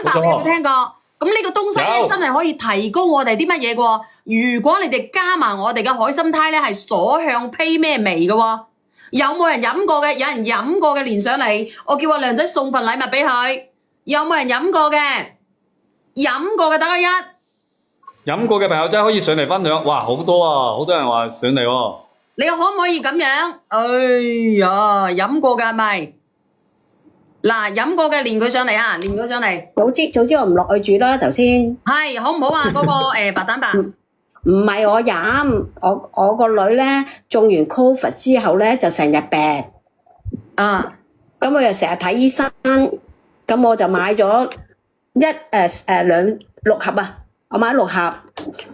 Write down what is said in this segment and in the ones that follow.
白你有冇聽過？咁呢個東西咧真係可以提高我哋啲乜嘢嘅喎？如果你哋加埋我哋嘅海參胎咧，係所向披咩味嘅喎？有冇人飲過嘅？有人飲過嘅連上嚟，我叫阿亮仔送份禮物俾佢。有冇人飲過嘅？飲過嘅打個一。飲過嘅朋友仔可以上嚟分享。哇，好多啊，好多人話上嚟喎。你可唔可以咁樣？哎呀，飲過嘅係咪？嗱，飲過嘅連佢上嚟啊，連佢上嚟。早知我唔落去煮啦，頭先。係好唔好啊？嗰個白蛋白。唔係我飲，我個女咧中完 Covid 之後咧就成日病，咁我又成日睇醫生，咁我就買咗六盒啊，我買6盒，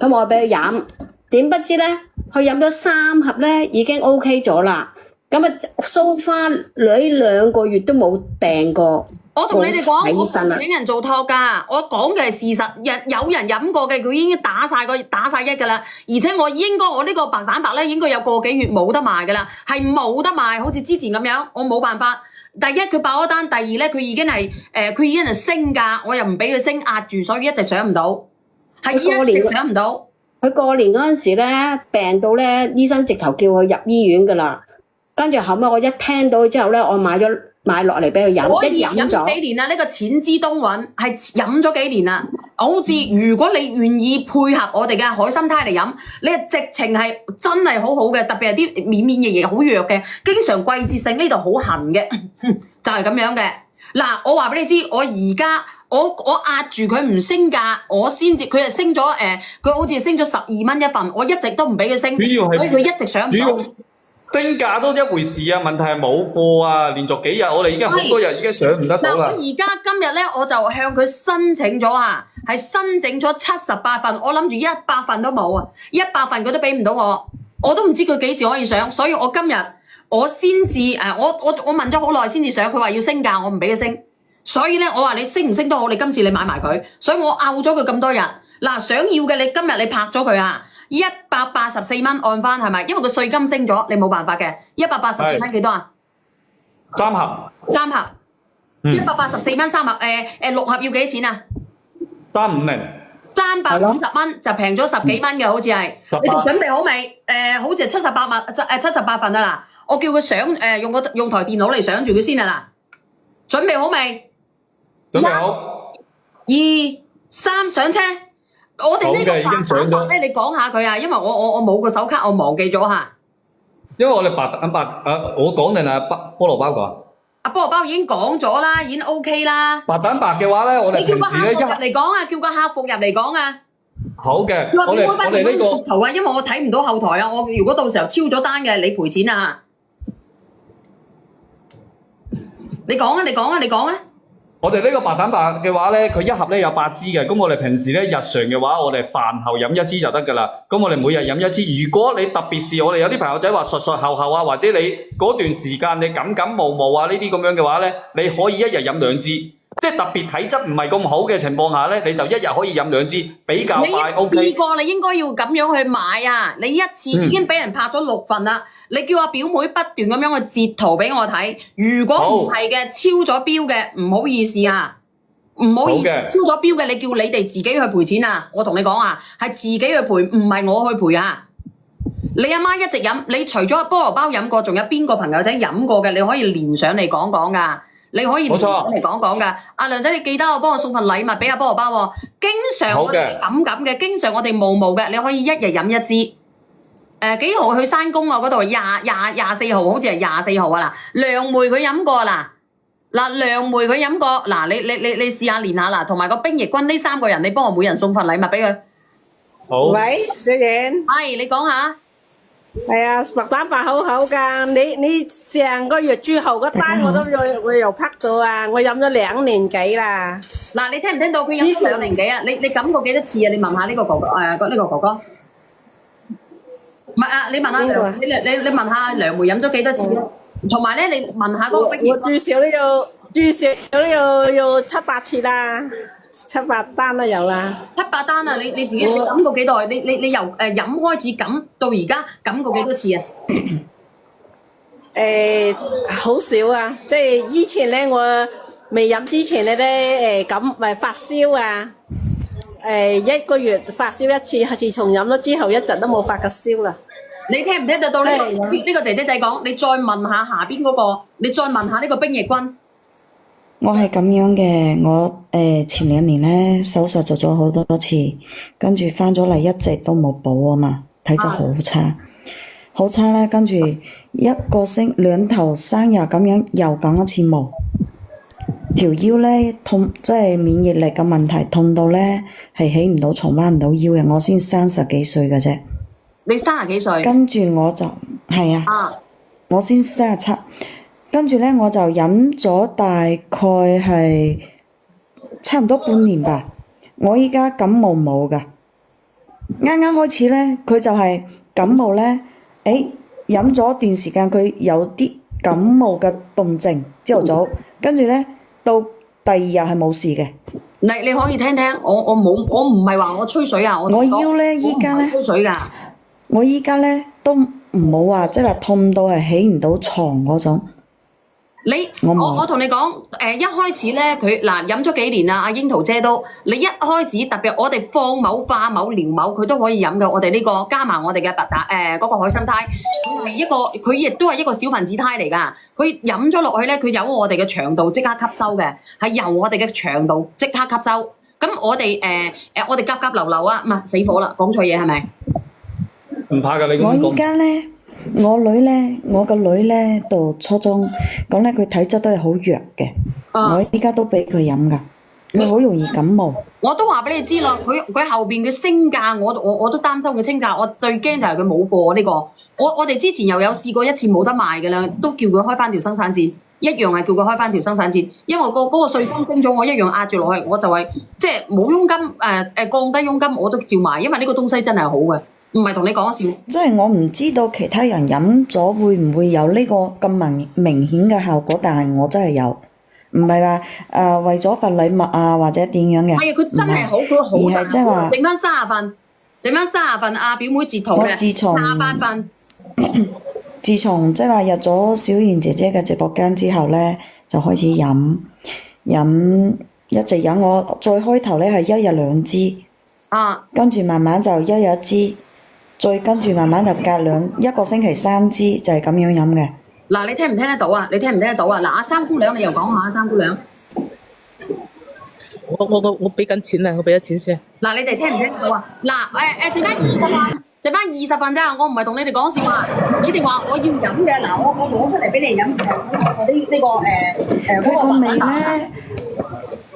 咁我俾佢飲，點不知咧佢飲咗3盒咧已經 OK 咗啦，咁啊so far女2個月都冇病過。我同你哋講，我唔請人做托㗎，我講嘅係事實。有人飲過嘅，佢已經打晒1㗎啦。而且我呢個白蛋白咧，應該有個幾月冇得賣㗎啦，係冇得賣，好似之前咁樣，我冇辦法。第一佢爆咗單，第二咧佢已經係升價，我又唔俾佢升壓住，所以一直上唔到，係一直上唔到。佢過年嗰陣時咧病到咧，醫生直頭叫佢入醫院㗎啦。跟住後尾我一聽到之後咧，我買落嚟俾佢飲，一飲咗幾年啦！呢個淺之冬韻係飲咗幾年啦。好似如果你願意配合我哋嘅海參胎嚟飲，你係直情係真係好好嘅，特別係啲免疫好弱嘅，經常季節性呢度好痕嘅，就係咁樣嘅。嗱，我話俾你知，我而家我壓住佢唔升價，我先至佢係升咗佢好似升咗12蚊一份，我一直都唔俾佢升，所以佢一直上唔到。升價都一回事啊，問題係冇貨啊，連續幾日我哋已經好多日已經上唔得到啦。嗱，我而家今日咧，我就向佢申請咗啊，係申請咗78份，我諗住100份都冇啊，100份佢都俾唔到我都唔知佢幾時可以上，所以我今日我先至我問咗好耐先至上，佢話要升價，我唔俾佢升，所以咧我話你升唔升都好，你今次你買埋佢，所以我拗咗佢咁多日。嗱，想要嘅你今日你拍咗佢啊，184蚊按翻係咪？因為個稅金升咗，你冇辦法嘅。184蚊幾多啊？3盒。3盒。184蚊3盒。6盒要幾錢啊？350。350蚊就平咗10幾蚊嘅，好似係。你哋準備好未？好似係78份啊嗱。我叫佢上用台電腦嚟上住佢先啊嗱。準備好未？準備好。1、2、3上車。我哋呢個白蛋白咧，你講下佢啊，因為我冇個手卡，我忘記咗嚇。因為我哋白蛋白我講定係菠蘿包講。菠蘿包已經講咗啦，已經 OK 啦。白蛋白嘅話咧，我哋平時咧叫個客服入嚟講啊，叫個客服入嚟講啊。好嘅，我哋呢個接頭啊，因為我睇唔到後台啊，我如果到時候超咗單嘅，你賠錢啊。你講啊，你講啊，你講啊。我哋呢個白蛋白嘅話咧，佢一盒咧有8支嘅，咁我哋平時咧日常嘅話，我哋飯後飲1支就得㗎啦。咁我哋每日飲1支。如果你特別是我哋有啲朋友仔話術後啊，或者你嗰段時間你感冒啊呢啲咁樣嘅話咧，你可以一日飲2支。即係特別體質唔係咁好嘅情況下咧，你就一日可以飲2支，比較快。O K。你你應該要咁樣去買啊！你一次已經俾人拍咗6份啦。你叫阿表妹不斷咁樣去截圖俾我睇，如果唔係嘅超咗標嘅，唔好意思啊，唔好意思，超咗標嘅你叫你哋自己去賠錢啊！我同你講啊，係自己去賠，唔係我去賠啊！你阿媽一直飲，你除咗菠蘿包飲過，仲有邊個朋友仔飲過嘅？你可以連上嚟講講噶，你可以連上嚟講講噶。阿亮仔，你記得我幫我送份禮物俾阿菠蘿包喎。經常我哋咁嘅，經常我哋冇嘅，你可以一日飲1支。幾號去山公啊？嗰度24號，好似係24號啊！嗱，梁梅佢飲過啦，梁梅佢飲過，嗱，你試下練下啦，同埋個冰翼君呢3個人，你幫我每人送份禮物俾佢。好。喂，小燕。係，你講下。係啊，白蛋白好好㗎，你上個月最後嗰單我又拍咗啊，我飲咗2年幾啦。嗱，你聽唔聽到佢飲咗2年幾啊？你飲過幾多次啊？你問下呢個哥哥，呢個哥哥。唔係啊！你問下你問下梁梅飲咗幾多次咯？同埋咧，你問下嗰個冰翼。我最少都要7-8次啦，7-8單都有啦。7-8單啊！你自己飲過幾耐？你由飲開始飲到而家飲過幾多次啊？好少啊！即係以前咧，我未飲之前你咧發燒啊，一個月發燒一次，自從飲咗之後一直都冇發過燒啦。你聽唔聽得到呢？真係呢個姐姐仔講，你再問下下邊嗰個，你再問下呢個冰翼君。我係咁樣嘅，我前2年咧手術做咗好多次，跟住翻咗嚟一直都冇補啊嘛，體質好差，好差啦。跟住兩頭生日咁樣又講一次毛，條腰咧痛，即係免疫力嘅問題，痛到咧係起唔到床，彎唔到腰嘅。我先30幾歲嘅啫，你30幾歲？跟住我就係啊，我先37。跟住咧，我就飲咗大概係差唔多半年吧。我依家感冒冇噶，啱啱開始咧，佢就係感冒咧，飲咗段時間佢有啲感冒嘅動靜，朝頭早，跟住咧到第2日係冇事嘅。你可以聽聽，我唔係話我吹水啊，我腰咧依家咧吹水㗎。我依家咧都唔好話，即係話痛到係起唔到床嗰種。我同你講，一開始咧佢嗱飲咗幾年啦，阿櫻桃姐都，你一開始特別我哋放某、化某、療某，佢都可以飲嘅。我哋呢個加埋我哋嘅嗰個海參胎，佢亦都係一個小分子胎嚟㗎。佢飲咗落去咧，佢由我哋嘅腸道即刻吸收嘅，係由我哋嘅腸道即刻吸收。咁我哋我哋夾流流啊，唔係死火啦，講錯嘢係咪？唔怕㗎，你咁講。我依家咧。我個女咧讀初中，咁咧佢體質都係好弱嘅。我依家都俾佢飲噶，佢好容易感冒。我都話俾你知啦，佢後邊嘅升價，我都擔心佢升價。我最驚就係佢冇貨呢個。我哋之前又有試過一次冇得賣嘅啦，都叫佢開翻條生產線，一樣係叫佢開翻條生產線。因為嗰個稅金升咗，我一樣壓住落去，我就係即係冇佣金降低佣金我都照賣，因為呢個東西真係好嘅。唔係同你講笑，即係我唔知道其他人飲咗會唔會有呢個咁明顯嘅效果，但係我真係有，唔係話為咗份禮物啊或者點樣嘅。係啊，佢真係好，佢好而係即係話整翻30份，阿表妹截圖嘅38份。自從即係話入咗小妍姐姐嘅直播間之後咧，就開始飲，一直飲。我最開頭咧係1日2支，跟住慢慢就1日1支。再跟住慢慢就一個星期3支，就係咁樣飲嘅。嗱，你聽唔聽得到啊？嗱，阿三姑娘，你又講下阿三姑娘。我俾緊錢啦，我俾咗錢先。嗱，你哋聽唔聽到啊？嗱，剩翻20份咋？我唔係同你哋講笑啊！你哋話我要飲嘅，嗱，我攞出嚟俾你飲，我啲佢個味咧，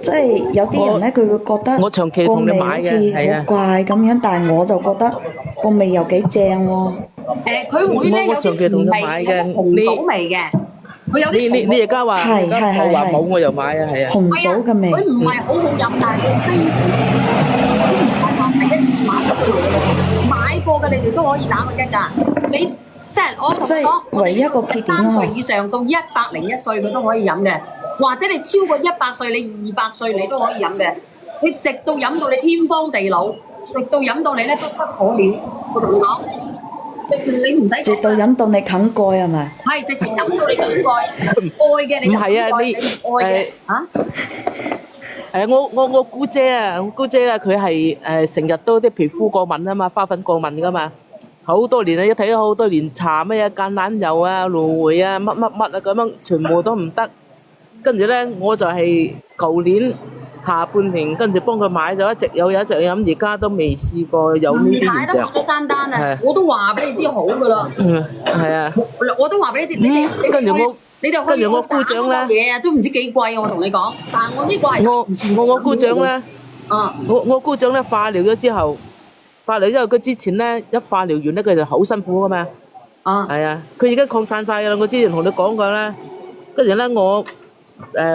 即係有啲人咧，佢會覺得我長期同你買嘅，係啊，好怪咁樣，但係我就覺得個味又幾正喎。佢會咧有啲甜味，有紅棗味嘅。佢有啲你而家話冇我又買啊，係啊。紅棗嘅味。佢唔係好好飲，但係佢非常第一次買過嘅，你哋都可以打個1㗎。你即係我同你講，唯一一個缺點3歲以上到101歲佢都可以飲嘅。或者你超過100歲，你200歲你都可以飲嘅。你直到飲到你天荒地老，直到飲到你咧不得可了。我同你講，你唔使。直到飲到你啃蓋係咪？係，直情飲到你啃蓋。愛嘅你唔係啊，你愛嘅嚇。我姑姐啊，佢係成日都啲皮膚過敏啊嘛，花粉過敏噶嘛，好多年啦，一睇咗好多年搽咩橄欖油啊、蘆薈啊、乜啊咁樣，全部都唔得。跟住咧，我就係舊年下半年跟住幫佢買咗一直有一直飲，而家都未試過有呢啲現象。太都買咗3單啦，我都話俾你知好噶啦。係啊。我都話俾你知，你跟住我姑丈咧，嘢啊都唔知幾貴，我同你講。但係我呢個係我姑丈咧，我姑丈咧化療咗之後，佢之前咧一化療完咧，佢就好辛苦噶嘛。係啊，佢而家擴散晒噶啦。我之前同你講過啦，跟住咧我。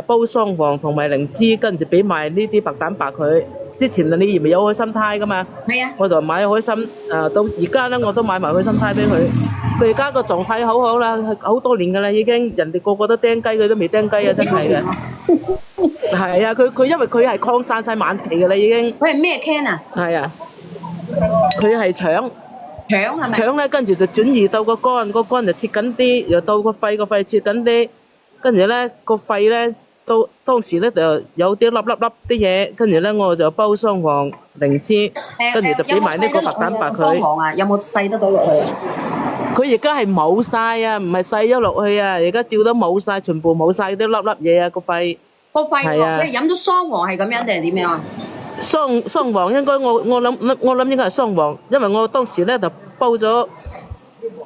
煲桑黃同埋靈芝，跟住俾埋呢啲白蛋白佢。之前你以為有海參胎噶嘛？係啊。我就買海參，到而家咧我都買埋海參胎俾佢。佢而家個狀態好好啦，好多年噶啦已經。人哋個個都釘雞，佢都未釘雞啊！真係嘅。係啊，佢因為佢係擴散晒晚期噶啦已經。佢係咩 can 啊？係啊，佢係腸係咪？腸咧，跟住就轉移到個肝就切緊啲，又到個肺切緊啲。跟住咧個肺咧當時咧就有啲粒啲嘢，跟住咧我就煲雙黃靈芝，跟住就俾埋呢個白蛋白佢。黃啊，有冇細得到落去啊？佢而家係冇晒啊，唔係細咗落去啊，而家照得冇晒，全部冇晒啲粒嘢啊個肺。個肺係啊你飲咗雙黃係咁樣定係點樣啊？雙黃應該我諗應該係雙黃，因為我當時咧就煲咗，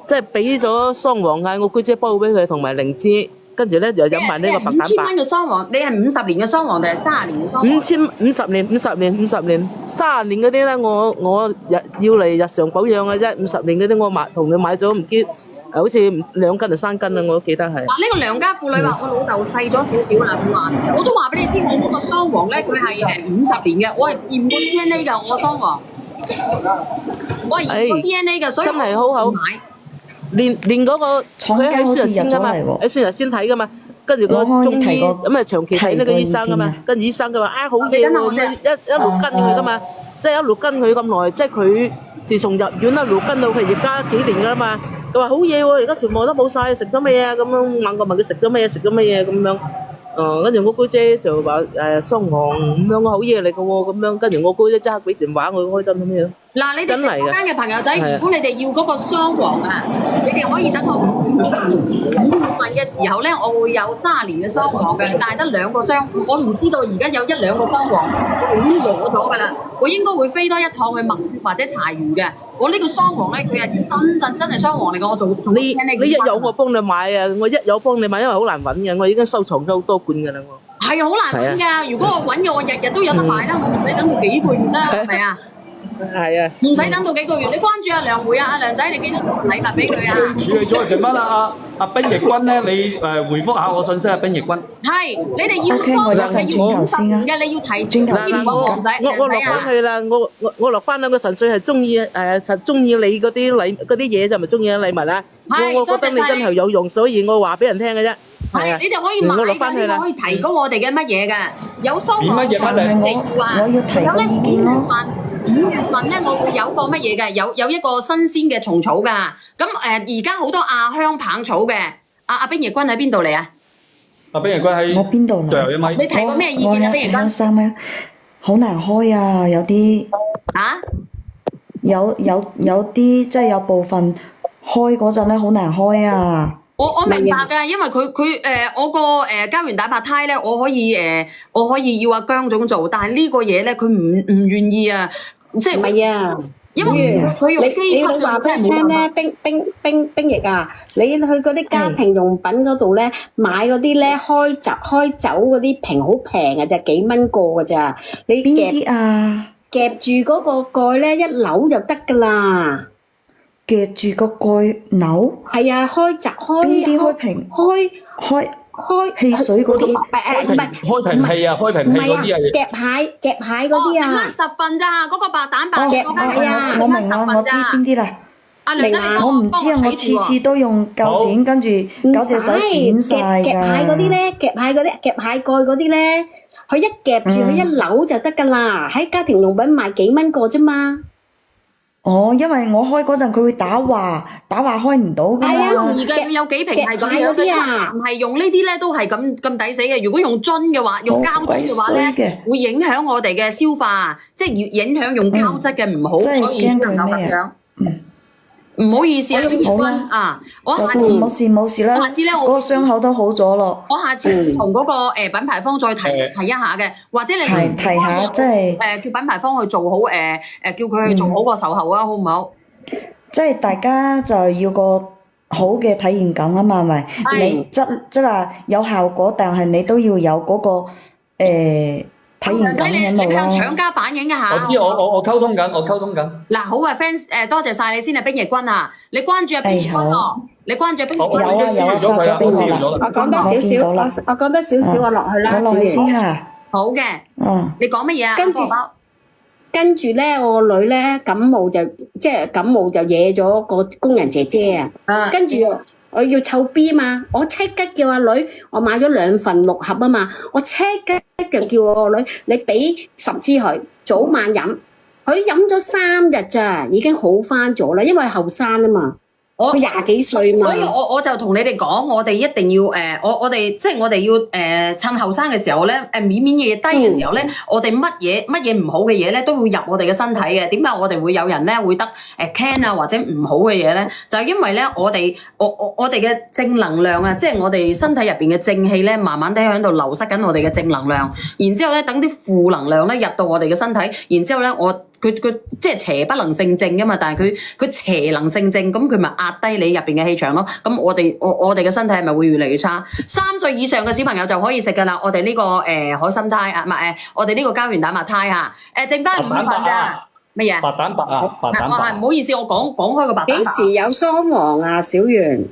即係俾咗雙黃啊，我姑姐煲俾佢同埋靈芝，跟住咧就飲埋呢個白蛋5000白。蚊嘅雙黃，你係50年嘅雙黃定係30年嘅雙黃？ 50年，30年嗰啲咧，我要嚟日常保養嘅啫。50年嗰啲我同佢買咗唔知，好似2斤定3斤啦，我都記得係。嗱，呢個良家婦女話：我老豆細咗少少啦，佢話我都話俾你知，我嗰個雙黃咧，佢係50年嘅，我係驗過 DNA 㗎，我個雙黃，我係驗過 DNA 㗎，所以真係好好買。連嗰個佢喺孫日先噶嘛，喺孫日先睇噶嘛，跟住個中醫咁啊長期睇呢個醫生噶嘛，跟住醫生佢話好嘢喎，一路跟佢噶嘛，即係一路跟佢咁耐，即係佢自從入院一路跟到佢而家幾年噶啦嘛，佢話好嘢喎，而家全部都冇晒，食咗咩啊咁樣，猛過問佢食咗咩咁樣。跟住我姑姐就話雙黃咁樣好嘢嚟嘅喎，咁樣跟住我姑姐即刻俾電話我，開心咁樣。嗱，你哋直播間嘅朋友仔，如果你哋要嗰個雙黃啊，你哋可以等到5月份嘅時候咧，我會有30年嘅雙黃嘅，但係得2個雙，我唔知道而家有1-2個雙黃已經攞咗㗎啦，我應該會飛多一趟去墨血或者柴魚嘅。我呢個雙黃咧，佢係真係雙黃嚟嘅，我做你一有我幫你買啊，我一有幫你買，因為好難揾嘅，我已經收藏咗好多罐㗎啦我。係啊，好難揾㗎。如果我揾嘅，我日日都有得買啦，我唔使等到幾個月啦，係咪啊？係啊，唔使等到幾個月，你關注阿梁梅啊，阿梁仔，你記得送禮物俾佢啊！處理咗，剩翻啦阿冰奕君咧，你回覆下我信息啊，冰奕君。係，你哋要 OK，我有陣轉頭先啊嘅，你要提轉頭先我落翻去啦，我落翻啦，我純粹係中意你嗰啲嘢就唔係中意禮物啦。我覺得你真係有用，所以我話俾人聽嘅啫。係，你哋可以買㗎，呢個可以提供我哋嘅乜嘢㗎？有雙黃，乜嘢乜嘢？我要提個意見咯。5月份咧，我會有個乜嘢嘅？有一個新鮮嘅蟲草㗎。咁而家好多亞香棒草嘅。阿冰爺君喺邊度嚟啊？阿冰爺君喺我邊度嚟？最後一米。你提過咩意見啊？冰爺君3米，好難開啊！有啲有啲即係有部分開嗰陣咧，好難開啊！我明白㗎，因為佢我個膠原蛋白胎咧，我可以要阿姜總做，但係呢個嘢咧，佢唔願意啊，即係唔係啊？因為佢用你話俾人聽咧，冰液啊，你去嗰啲家庭用品嗰度咧買嗰啲咧開酒嗰啲瓶好平嘅咋，幾蚊個嘅咋，你邊啲啊？夾住嗰個蓋咧一扭就得㗎啦。夾住個蓋扭，係啊，開邊啲開瓶？開汽水嗰啲，唔係開瓶器啊，開瓶器嗰啲啊，夾蟹嗰啲啊，10份咋，嗰個白蛋白係啊，我明啦，我知邊啲啦。阿梁仔，我唔知啊，我次次都用鉸剪，跟住搞隻手剪晒㗎。夾蟹嗰啲咧，夾蟹蓋嗰啲咧，佢一夾住佢一扭就得㗎啦。喺家庭用品賣幾蚊個啫嘛。哦，因為我開嗰陣佢會打橫開唔到㗎嘛。係啊，容易嘅，佢有幾瓶係咁樣嘅，唔係用呢啲咧都係咁抵死嘅。如果用樽嘅話，用膠樽嘅話咧，會影響我哋嘅消化，即係影響用膠質嘅唔好，所以先能夠咁樣。唔好意思啊，冰爺君啊，我下次冇事啦。下次咧，我嗰個傷口都好咗咯。我下次同嗰個品牌方再提一下嘅，或者你提下，即係叫品牌方去做好叫佢去做好個售後啊，好唔好？即係大家就要個好嘅體驗感啊嘛，係咪？你即係話有效果，但係你都要有嗰個體驗感喺度你向咯。廠家反映一下。我知我溝通緊。嗱，好啊 ，fans 多謝晒你先啊，冰爺君啊，你關注阿冰爺君喎，你關注冰爺君。我已經私聊咗佢啦，我私聊咗啦。我講多少，我講多少，我落去啦。我落去先嚇。好嘅。你講乜嘢啊？跟住咧，我個女咧感冒就惹咗個工人姐姐啊。跟住我要湊 B 嘛，我即刻叫阿女，我買咗2份6盒啊嘛，我即刻就叫我個女，你俾10支佢，早晚飲。佢飲咗3日咋，已經好翻咗啦，因為後生啊嘛。佢廿幾歲嘛所以我就同你哋講，我哋一定要我哋即係我哋要趁後生嘅時候咧，免嘢低嘅時候咧，我哋乜嘢唔好嘅嘢咧，都會入我哋嘅身體嘅。點解我哋會有人咧會得can 啊或者唔好嘅嘢咧？就係因為咧，我哋嘅正能量啊，即係我哋身體入邊嘅正氣咧，慢慢地喺度流失緊我哋嘅正能量。然之後咧，等啲負能量咧入到我哋嘅身體，然之後咧佢即係邪不能勝正噶嘛，但係佢邪能勝正，咁佢咪壓低你入邊嘅氣場咯。咁我哋嘅身體係咪會越嚟越差？3歲以上嘅小朋友就可以食噶啦。我哋呢個海參胎啊，唔係我哋呢個膠原蛋白胎嚇，剩翻5份咋？乜嘢？白蛋白啊，白蛋白。係唔好意思，我講開個白蛋白。幾時有雙黃啊，小圓？